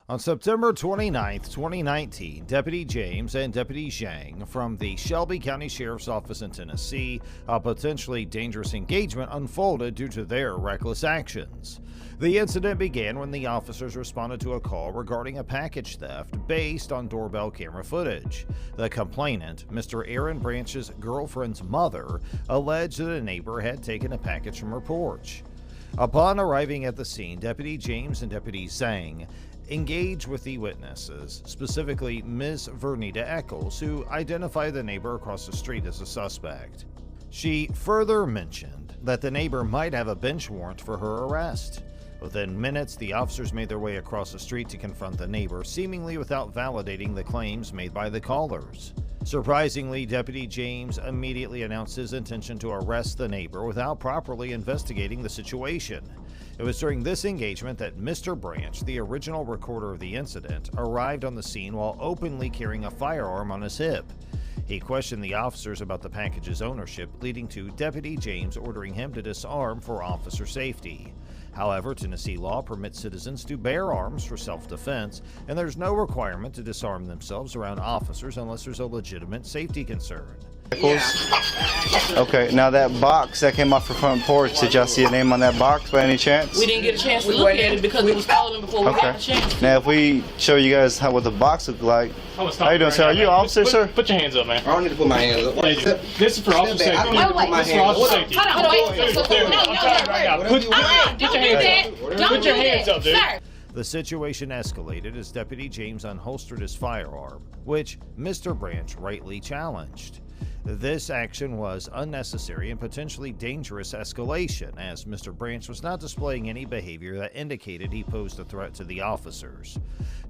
On September 29, 2019, Deputy James and Deputy Zhang from the Shelby County Sheriff's Office in Tennessee, a potentially dangerous engagement unfolded due to their reckless actions. The incident began when the officers responded to a call regarding a package theft based on doorbell camera footage. The complainant, Mr. Aaron Branch's girlfriend's mother, alleged that a neighbor had taken a package from her porch. Upon arriving at the scene, Deputy James and Deputy Zhang engaged with the witnesses, specifically Ms. Vernita Eccles, who identified the neighbor across the street as a suspect. She further mentioned that the neighbor might have a bench warrant for her arrest. Within minutes, the officers made their way across the street to confront the neighbor, seemingly without validating the claims made by the callers. Surprisingly, Deputy James immediately announced his intention to arrest the neighbor without properly investigating the situation. It was during this engagement that Mr. Branch, the original recorder of the incident, arrived on the scene while openly carrying a firearm on his hip. He questioned the officers about the package's ownership, leading to Deputy James ordering him to disarm for officer safety. However, Tennessee law permits citizens to bear arms for self-defense, and there's no requirement to disarm themselves around officers unless there's a legitimate safety concern. Yeah. Okay, now that box that came off the front porch, did y'all see a name on that box by any chance? We didn't get a chance to look at it because it was stolen before we got a chance. Now if we show you guys what the box looked like. How you doing, sir? Are you an officer, sir? Put your hands up, man. I don't need to put my hands up. This is for officer safety. I don't need to put my hands up. Put your hands up, dude. The situation escalated as Deputy James unholstered his firearm, which Mr. Branch rightly challenged. This action was unnecessary and potentially dangerous escalation, as Mr. Branch was not displaying any behavior that indicated he posed a threat to the officers.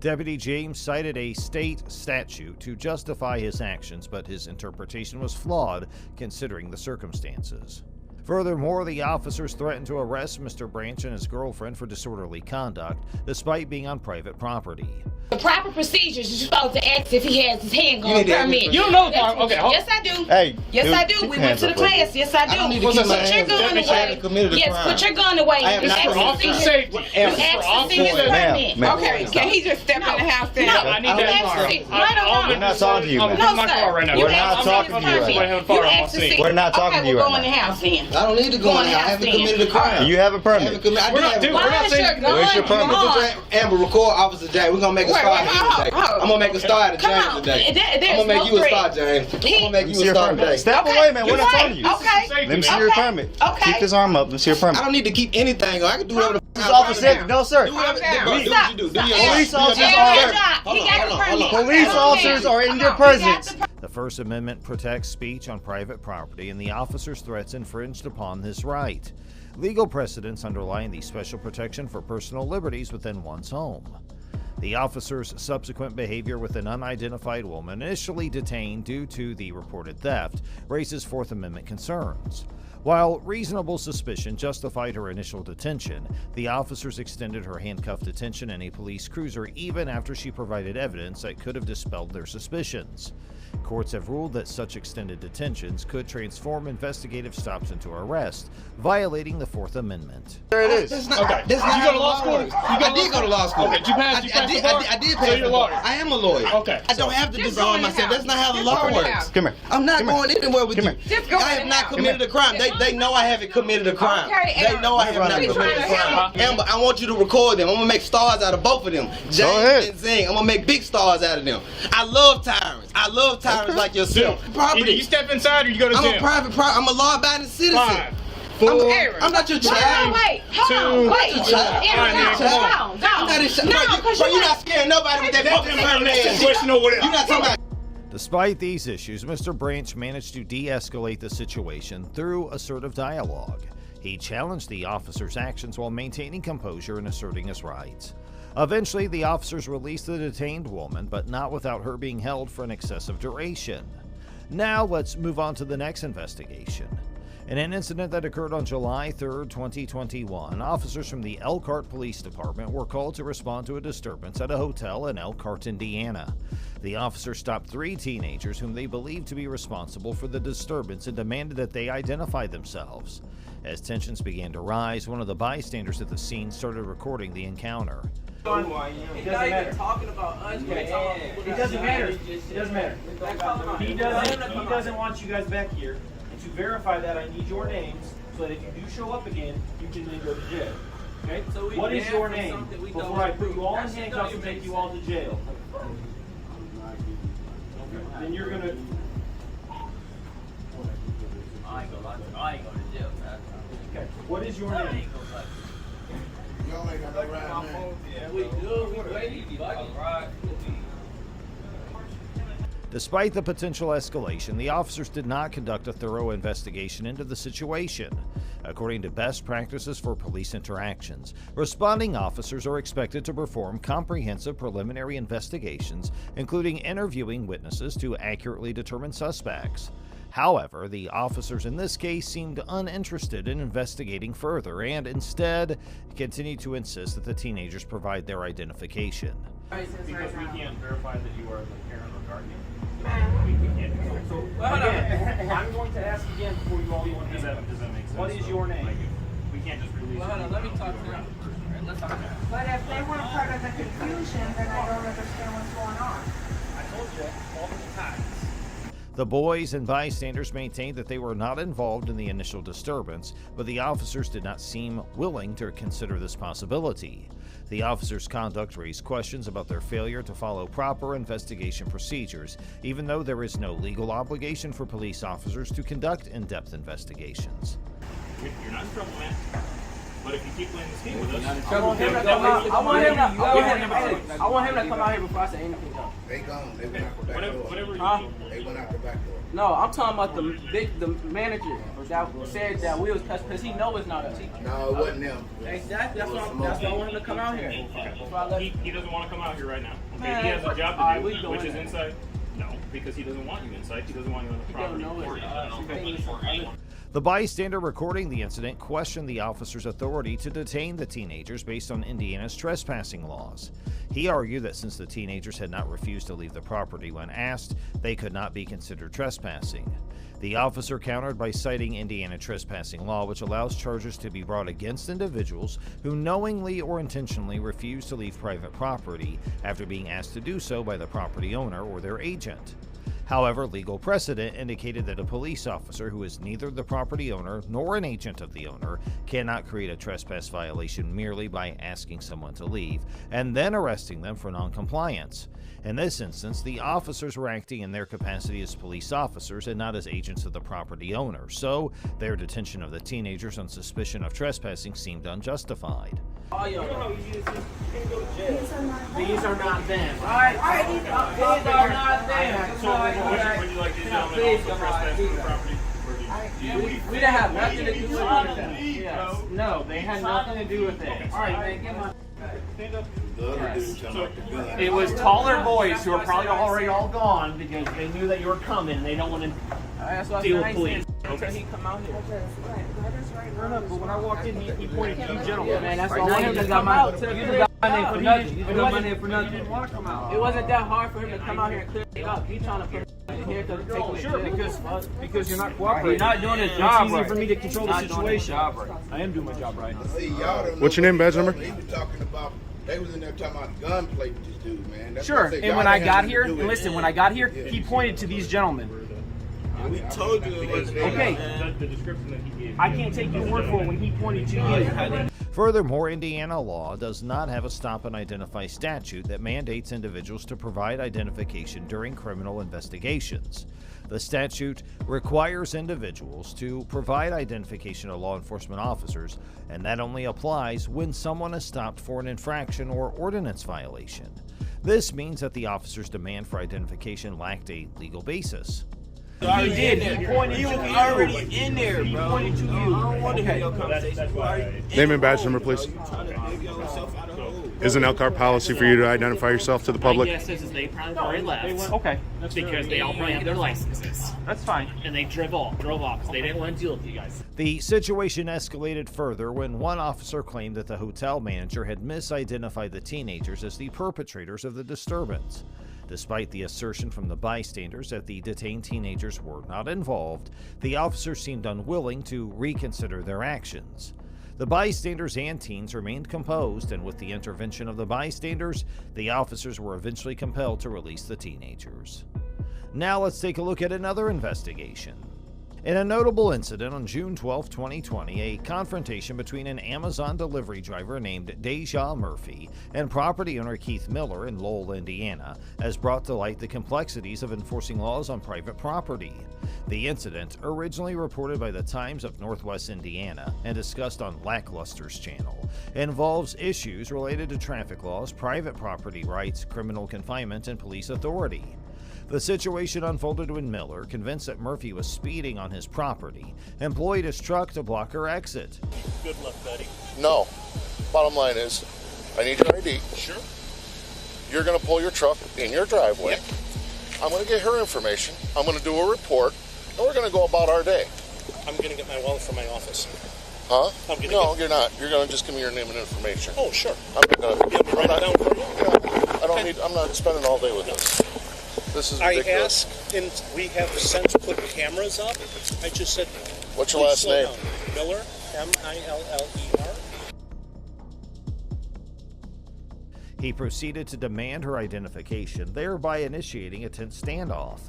Deputy James cited a state statute to justify his actions, but his interpretation was flawed considering the circumstances. Furthermore, the officers threatened to arrest Mr. Branch and his girlfriend for disorderly conduct, despite being on private property. The proper procedures, you're supposed to ask if he has his handgun permit. You don't know the part. Okay, yes, I do. Hey, yes, I do. We went to the class. Yes, I do. I don't need to keep my Put your gun away. Yes, put your gun away. This is for officer safety. You asked to see his permit. Okay, can he just step in the house then? No, I need that car. We're not talking to you, man. No, my car right now. We're not talking to you right now. We're not talking to you right now. Go in the right house then. I don't need to go in there. I haven't committed a crime. now. You have a permit. I do have a permit. Where's your permit? Amber, record Officer James. We're gonna make a star today. I'm gonna make a star out of James today. I'm gonna make you a star, James. I'm gonna make you a star today. Step away, man. We're not talking to you. Okay. Let me see your permit. Okay. Keep this arm up. Let me see your permit. I don't need to keep anything. I can do whatever the This officer, no sir. do whatever you do. Police officers are in your presence. The First Amendment protects speech on private property, and the officer's threats infringed upon this right. Legal precedents underline the special protection for personal liberties within one's home. The officer's subsequent behavior with an unidentified woman, initially detained due to the reported theft, raises Fourth Amendment concerns. While reasonable suspicion justified her initial detention, the officers extended her handcuffed detention in a police cruiser even after she provided evidence that could have dispelled their suspicions. Courts have ruled that such extended detentions could transform investigative stops into arrest, violating the Fourth Amendment. There it is. That's not, Okay. that's not You go to law school? I did go to law school. Okay, did you pass the bar? I did So pass you're a the bar. lawyer? I am a lawyer. Okay. I don't have to Just disarm go in the myself. house. That's not how the Just law go in the works. house. Come here. I'm not Come here. going anywhere with Come you. here. Just go I in have the not house. committed a crime. They know I haven't committed a crime. Okay, They know I have not Amber. committed a crime. Amber, I want you to record them. I'm gonna make stars out of both of them. ahead. James and Zing. I'm gonna make big stars out of them. I love tyrants. I love tyrants like yourself. Either you step inside or you go to I'm jail. a private. I'm a law-abiding citizen. 5, 4, I'm not your child. Wait, hold on, wait. Go I'm not his child. Bro, you're not scaring nobody with that fucking permit. question or whatever. You're not talking about. Despite these issues, Mr. Branch managed to de-escalate the situation through assertive dialogue. He challenged the officers' actions while maintaining composure and asserting his rights. Eventually, the officers released the detained woman, but not without her being held for an excessive duration. Now, let's move on to the next investigation. In an incident that occurred on July 3, 2021, officers from the Elkhart Police Department were called to respond to a disturbance at a hotel in Elkhart, Indiana. The officers stopped 3 teenagers whom they believed to be responsible for the disturbance and demanded that they identify themselves. As tensions began to rise, one of the bystanders at the scene started recording the encounter. It doesn't matter. Talking about us. It doesn't matter. It doesn't matter. He doesn't want you guys back here. And to verify that, I need your names so that if you do show up again, you can then go to jail. Okay? So what is your name before I put you all in handcuffs and take you all to jail? Okay. Then you're gonna. I ain't going to jail. Okay. What is your name? Y'all ain't got no right name. We do. We waiting. Right. Despite the potential escalation, the officers did not conduct a thorough investigation into the situation. According to best practices for police interactions, responding officers are expected to perform comprehensive preliminary investigations, including interviewing witnesses to accurately determine suspects. However, the officers in this case seemed uninterested in investigating further and instead continued to insist that the teenagers provide their identification. Because we can't verify that you are the parent or guardian. We can't do so. So again, I'm going to ask again before you all go into that. Does that make sense? What is your name? We can't just release it. Let me talk to them. Let's talk. But if they weren't part of the confusion, then I don't understand what's going on. I told you multiple times. The boys and bystanders maintained that they were not involved in the initial disturbance, but the officers did not seem willing to consider this possibility. The officers' conduct raised questions about their failure to follow proper investigation procedures, even though there is no legal obligation for police officers to conduct in-depth investigations. You're not in trouble, man. But if you keep playing this game with us, I want him to come out here before I say anything else. They gone. They went out the back door. whatever you They went out the back door. No, I'm talking about the manager that said that we was because he know it's not us. No, it wasn't them. Exactly. That's why I want him to come out here. He doesn't want to come out here right now. Okay, he has a job to do, which is inside. No, because he doesn't want you inside. He doesn't want you on the property. The bystander recording the incident questioned the officer's authority to detain the teenagers based on Indiana's trespassing laws. He argued that since the teenagers had not refused to leave the property when asked, they could not be considered trespassing. The officer countered by citing Indiana trespassing law, which allows charges to be brought against individuals who knowingly or intentionally refuse to leave private property after being asked to do so by the property owner or their agent. However, legal precedent indicated that a police officer who is neither the property owner nor an agent of the owner cannot create a trespass violation merely by asking someone to leave and then arresting them for noncompliance. In this instance, the officers were acting in their capacity as police officers and not as agents of the property owner, so their detention of the teenagers on suspicion of trespassing seemed unjustified. You know how easy this is? You can go to jail. These are not them. Alright, these are not them. So would you like these gentlemen also trespassing the property? We didn't have nothing to do with that. Yes. No, they had nothing to do with it. Alright, man, get my... Stand up. It was taller boys who are probably already all gone because they knew that you were coming. They don't want to deal with police. Okay. He come out here. But when I walked in, he pointed to you gentlemen. Man, that's all I wanted to come out. You didn't got my name for nothing. It wasn't that hard for him to come out here and clear it up. He's trying to put it here to take away. Sure, because you're not cooperating. You're not doing his job right. It's easy for me to control the situation. I am doing my job right. See, y'all don't know. What's your name, badge number? He was talking about. They was in there talking about gunplay with this dude, man. That's Sure, what I said. and when I got here, listen, when I got here, he pointed to these gentlemen. We told you it was Okay, the description that he gave. I can't take your word for it when he pointed to you. Furthermore, Indiana law does not have a stop and identify statute that mandates individuals to provide identification during criminal investigations. The statute requires individuals to provide identification to law enforcement officers, and that only applies when someone is stopped for an infraction or ordinance violation. This means that the officer's demand for identification lacked a legal basis. He did. He pointed. He was already in there, bro. He pointed to you. I don't want to hear your conversation. Name and badge number, please. Isn't Elkhart policy for you to identify yourself to the public? My guess is they probably already left. Okay. Because they all probably have their licenses. That's fine. And they drove off because they didn't want to deal with you guys. The situation escalated further when one officer claimed that the hotel manager had misidentified the teenagers as the perpetrators of the disturbance. Despite the assertion from the bystanders that the detained teenagers were not involved, the officers seemed unwilling to reconsider their actions. The bystanders and teens remained composed, and with the intervention of the bystanders, the officers were eventually compelled to release the teenagers. Now let's take a look at another investigation. In a notable incident on June 12, 2020, a confrontation between an Amazon delivery driver named Deja Murphy and property owner Keith Miller in Lowell, Indiana, has brought to light the complexities of enforcing laws on private property. The incident, originally reported by the Times of Northwest Indiana and discussed on Lackluster's channel, involves issues related to traffic laws, private property rights, criminal confinement, and police authority. The situation unfolded when Miller, convinced that Murphy was speeding on his property, employed his truck to block her exit. Good luck, buddy. No. Bottom line is, I need your ID. Sure. You're going to pull your truck in your driveway. Yep. I'm going to get her information. I'm going to do a report, and we're going to go about our day. I'm going to get my wallet from my office. Huh? No, you're not. You're going to just give me your name and information. Oh, sure. I'm not going to. You write it down for you? Yeah. I don't need. I'm not spending all day with this. This is ridiculous. I asked, and we have since put cameras up. I just said, what's your last name? Miller, M-I-L-L-E-R. He proceeded to demand her identification, thereby initiating a tense standoff.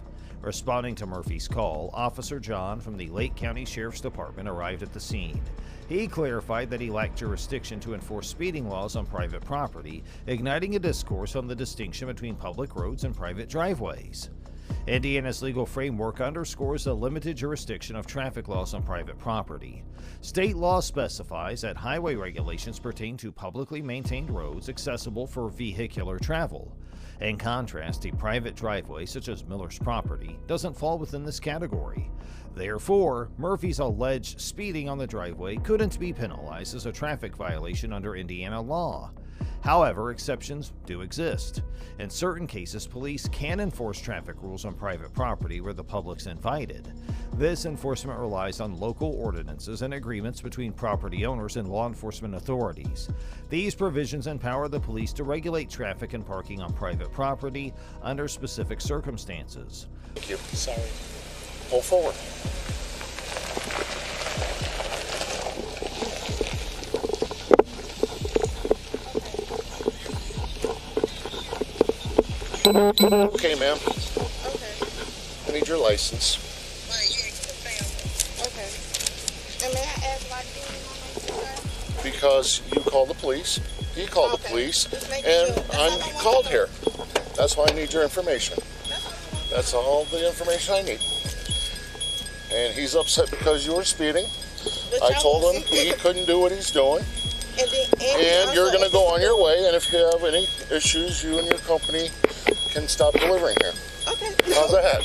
Responding to Murphy's call, Officer John from the Lake County Sheriff's Department arrived at the scene. He clarified that he lacked jurisdiction to enforce speeding laws on private property, igniting a discourse on the distinction between public roads and private driveways. Indiana's legal framework underscores the limited jurisdiction of traffic laws on private property. State law specifies that highway regulations pertain to publicly maintained roads accessible for vehicular travel. In contrast, a private driveway, such as Miller's property, doesn't fall within this category. Therefore, Murphy's alleged speeding on the driveway couldn't be penalized as a traffic violation under Indiana law. However, exceptions do exist. In certain cases, police can enforce traffic rules on private property where the public's invited. This enforcement relies on local ordinances and agreements between property owners and law enforcement authorities. These provisions empower the police to regulate traffic and parking on private property under specific circumstances. Thank you. Sorry. Pull forward. Okay, ma'am. Okay. I need your license. Okay. And may I ask why you doing my license? Because you called the police, he called the police, and I'm called here. That's why I need your information. That's all the information I need. And he's upset because you were speeding. I told him he couldn't do what he's doing. And you're going to go on your way, and if you have any issues, you and your company can stop delivering here. Okay. How's that?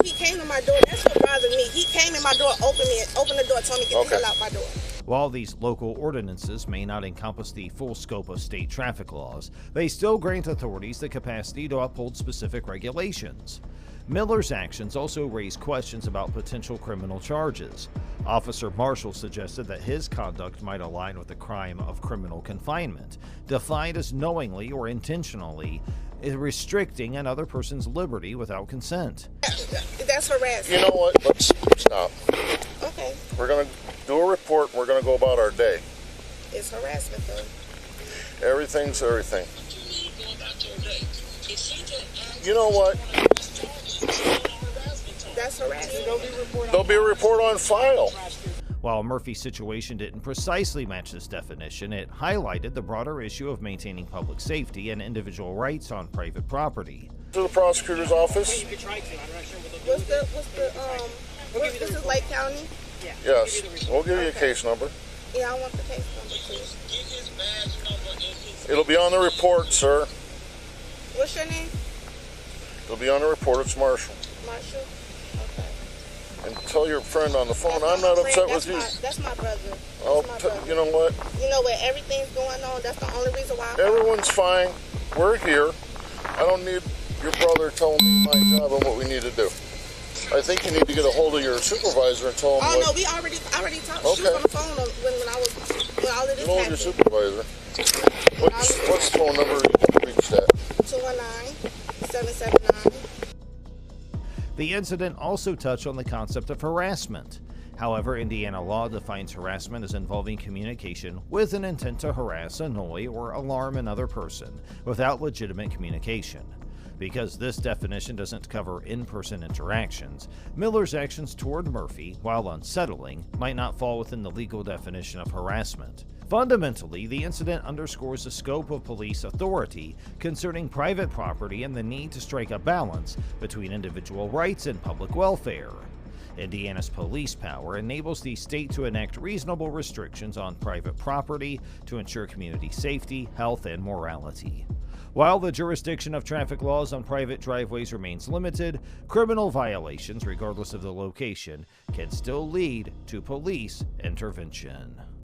He came to my door. That's what bothered me. He came in my door, opened the door, told me to get the hell out my door. While these local ordinances may not encompass the full scope of state traffic laws, they still grant authorities the capacity to uphold specific regulations. Miller's actions also raise questions about potential criminal charges. Officer Marshall suggested that his conduct might align with the crime of criminal confinement, defined as knowingly or intentionally restricting another person's liberty without consent. That's harassment. You know what? Let's stop. Okay. We're going to do a report, and we're going to go about our day. It's harassment, though. Everything's everything. You know what? That's harassment. There'll be a report on file. While Murphy's situation didn't precisely match this definition, it highlighted the broader issue of maintaining public safety and individual rights on private property. To the prosecutor's office? This is Lake County? Yes. We'll give you a case number. Yeah, I want the case number, too. It'll be on the report, sir. What's your name? It'll be on the report. It's Marshall. Marshall? Okay. And tell your friend on the phone I'm not upset with you. That's my brother. You know what? You know where everything's going on? That's the only reason why Everyone's fine. We're here. I don't need your brother telling me my job and what we need to do. I think you need to get a hold of your supervisor and tell him no, we already talked. Okay. She was on the phone when all of this hold your supervisor. What's the phone number you can reach that? 219-779. The incident also touched on the concept of harassment. However, Indiana law defines harassment as involving communication with an intent to harass, annoy, or alarm another person without legitimate communication. Because this definition doesn't cover in-person interactions, Miller's actions toward Murphy, while unsettling, might not fall within the legal definition of harassment. Fundamentally, the incident underscores the scope of police authority concerning private property and the need to strike a balance between individual rights and public welfare. Indiana's police power enables the state to enact reasonable restrictions on private property to ensure community safety, health, and morality. While the jurisdiction of traffic laws on private driveways remains limited, criminal violations, regardless of the location, can still lead to police intervention.